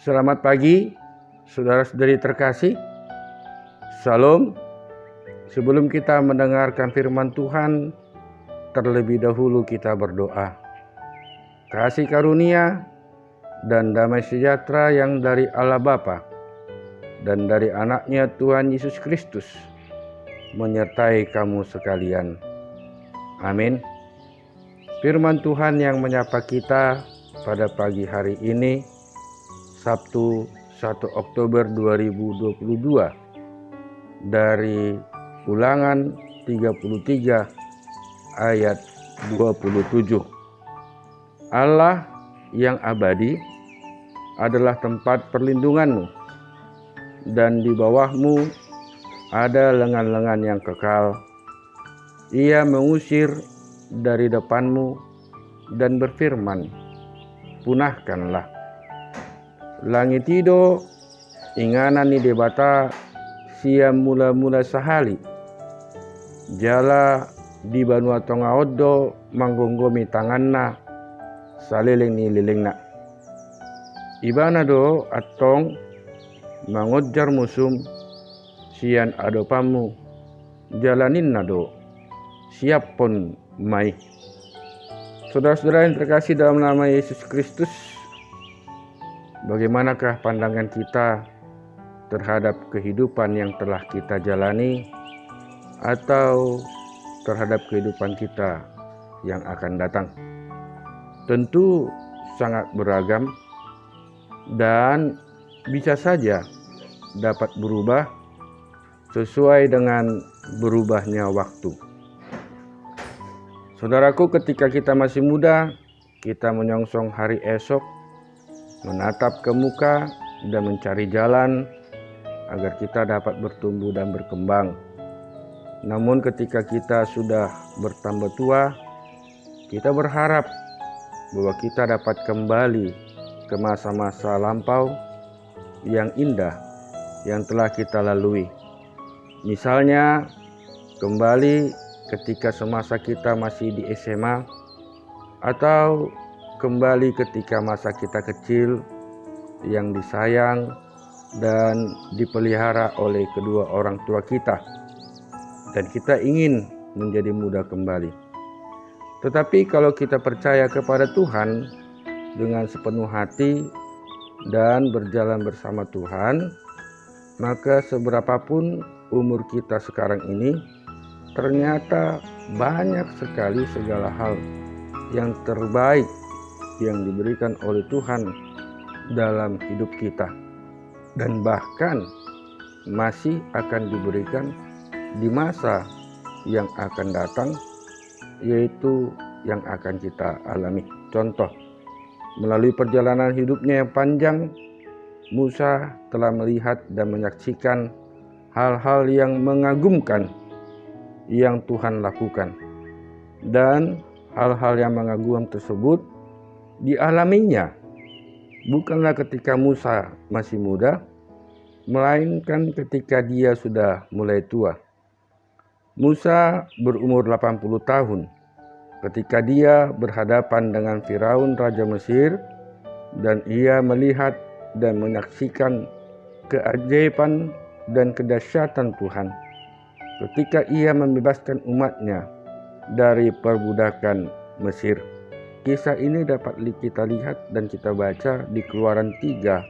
Selamat pagi, saudara-saudari terkasih. Salam. Sebelum kita mendengarkan firman Tuhan, terlebih dahulu kita berdoa. Kasih karunia dan damai sejahtera yang dari Allah Bapa dan dari anaknya Tuhan Yesus Kristus menyertai kamu sekalian. Amin. Firman Tuhan yang menyapa kita pada pagi hari ini, Sabtu 1 Oktober 2022, dari Ulangan 33 ayat 27. Allah yang abadi adalah tempat perlindunganmu, dan di bawahmu ada lengan-lengan yang kekal. Ia mengusir dari depanmu dan berfirman, punahkanlah. Langit tido inganan ni debata siam mula-mula sahali. Jala di banua tonga odo manggonggomi tanganna saleleng ni lelengna. Ibana do atong mangojar musum sian adopamu jalanin nado siap pon mai. Saudara-saudara yang terkasih dalam nama Yesus Kristus, bagaimanakah pandangan kita terhadap kehidupan yang telah kita jalani atau terhadap kehidupan kita yang akan datang? Tentu sangat beragam dan bisa saja dapat berubah sesuai dengan berubahnya waktu. Saudaraku, ketika kita masih muda, kita menyongsong hari esok, menatap ke muka dan mencari jalan agar kita dapat bertumbuh dan berkembang. Namun ketika kita sudah bertambah tua, kita berharap bahwa kita dapat kembali ke masa-masa lampau yang indah yang telah kita lalui. Misalnya kembali ketika semasa kita masih di SMA, atau kembali ketika masa kita kecil yang disayang dan dipelihara oleh kedua orang tua kita, dan kita ingin menjadi muda kembali. Tetapi kalau kita percaya kepada Tuhan dengan sepenuh hati dan berjalan bersama Tuhan, maka seberapapun umur kita sekarang ini, ternyata banyak sekali segala hal yang terbaik yang diberikan oleh Tuhan dalam hidup kita, dan bahkan masih akan diberikan di masa yang akan datang, yaitu yang akan kita alami. Contoh, melalui perjalanan hidupnya yang panjang, Musa telah melihat dan menyaksikan hal-hal yang mengagumkan yang Tuhan lakukan, dan hal-hal yang mengagumkan tersebut dialaminya bukanlah ketika Musa masih muda, melainkan ketika dia sudah mulai tua. Musa berumur 80 tahun ketika dia berhadapan dengan Firaun Raja Mesir, dan ia melihat dan menyaksikan keajaiban dan kedahsyatan Tuhan ketika ia membebaskan umatnya dari perbudakan Mesir. Kisah ini dapat kita lihat dan kita baca di Keluaran 3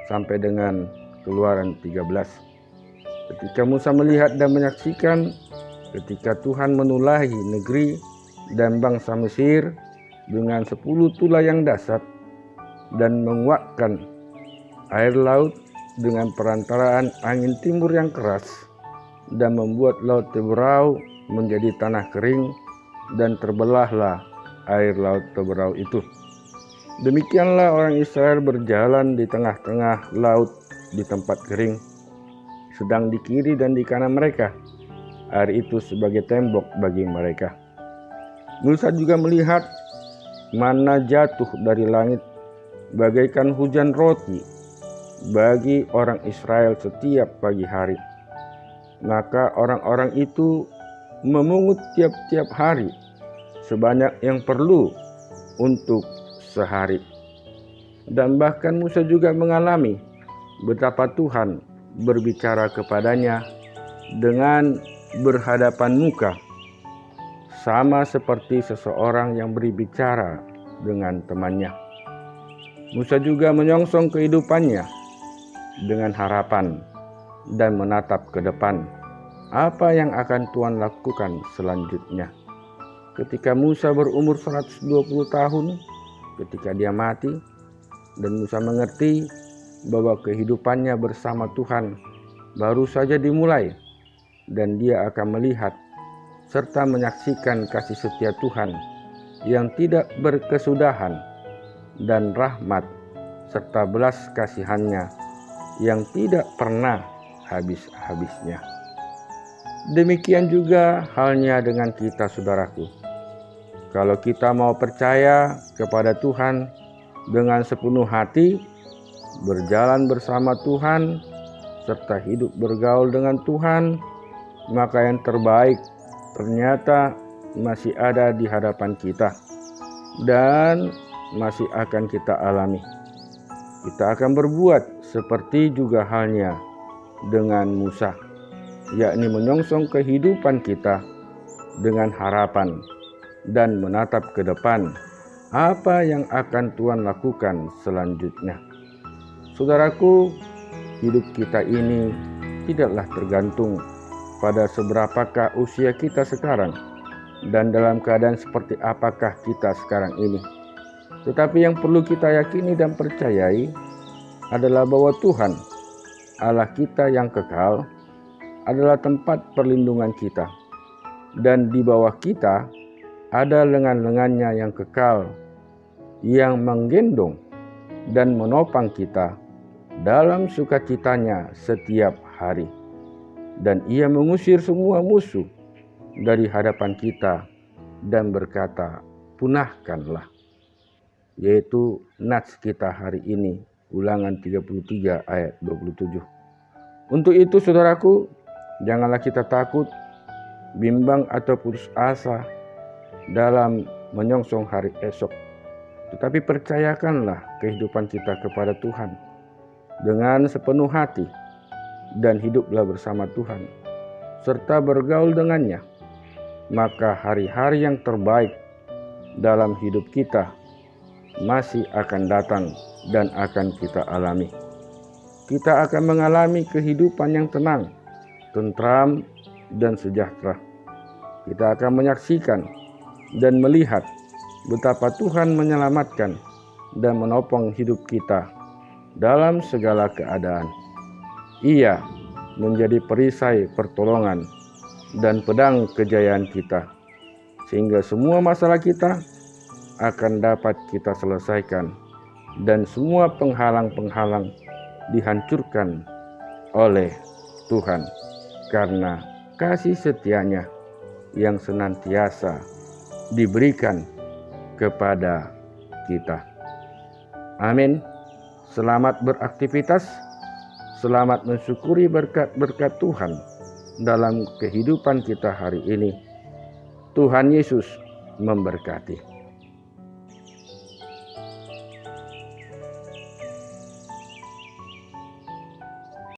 sampai dengan Keluaran 13. Ketika Musa melihat dan menyaksikan ketika Tuhan menulahi negeri dan bangsa Mesir dengan 10 tulah yang dahsyat dan menguakkan air laut dengan perantaraan angin timur yang keras, dan membuat laut Teberau menjadi tanah kering, dan terbelahlah air laut Teberau itu. Demikianlah orang Israel berjalan di tengah-tengah laut di tempat kering, sedang di kiri dan di kanan mereka air itu sebagai tembok bagi mereka. Musa juga melihat manna jatuh dari langit bagaikan hujan roti bagi orang Israel setiap pagi hari. Maka orang-orang itu memungut tiap-tiap hari sebanyak yang perlu untuk sehari. Dan bahkan Musa juga mengalami betapa Tuhan berbicara kepadanya dengan berhadapan muka, sama seperti seseorang yang berbicara dengan temannya. Musa juga menyongsong kehidupannya dengan harapan dan menatap ke depan apa yang akan Tuhan lakukan selanjutnya. Ketika Musa berumur 120 tahun, ketika dia mati, dan Musa mengerti bahwa kehidupannya bersama Tuhan baru saja dimulai, dan dia akan melihat serta menyaksikan kasih setia Tuhan yang tidak berkesudahan dan rahmat serta belas kasihannya yang tidak pernah habis-habisnya. Demikian juga halnya dengan kita, saudaraku. Kalau kita mau percaya kepada Tuhan dengan sepenuh hati, berjalan bersama Tuhan, serta hidup bergaul dengan Tuhan, maka yang terbaik ternyata masih ada di hadapan kita dan masih akan kita alami. Kita akan berbuat seperti juga halnya dengan Musa, yakni menyongsong kehidupan kita dengan harapan dan menatap ke depan apa yang akan Tuhan lakukan selanjutnya. Saudaraku, hidup kita ini tidaklah tergantung pada seberapakah usia kita sekarang dan dalam keadaan seperti apakah kita sekarang ini. Tetapi yang perlu kita yakini dan percayai adalah bahwa Tuhan, Allah kita yang kekal, adalah tempat perlindungan kita. Dan di bawah kita ada lengan-lengannya yang kekal, yang menggendong dan menopang kita dalam sukacitanya setiap hari. Dan ia mengusir semua musuh dari hadapan kita dan berkata, punahkanlah. Yaitu nats kita hari ini, Ulangan 33 ayat 27. Untuk itu saudaraku, janganlah kita takut, bimbang atau putus asa dalam menyongsong hari esok. Tetapi percayakanlah kehidupan kita kepada Tuhan dengan sepenuh hati dan hiduplah bersama Tuhan serta bergaul dengannya. Maka hari-hari yang terbaik dalam hidup kita masih akan datang dan akan kita alami. Kita akan mengalami kehidupan yang tenang, tentram, dan sejahtera. Kita akan menyaksikan dan melihat betapa Tuhan menyelamatkan dan menopang hidup kita dalam segala keadaan. Ia menjadi perisai pertolongan dan pedang kejayaan kita, sehingga semua masalah kita akan dapat kita selesaikan dan semua penghalang-penghalang dihancurkan oleh Tuhan karena kasih setianya yang senantiasa diberikan kepada kita. Amin. Selamat beraktivitas, selamat mensyukuri berkat-berkat Tuhan dalam kehidupan kita hari ini. Tuhan Yesus memberkati.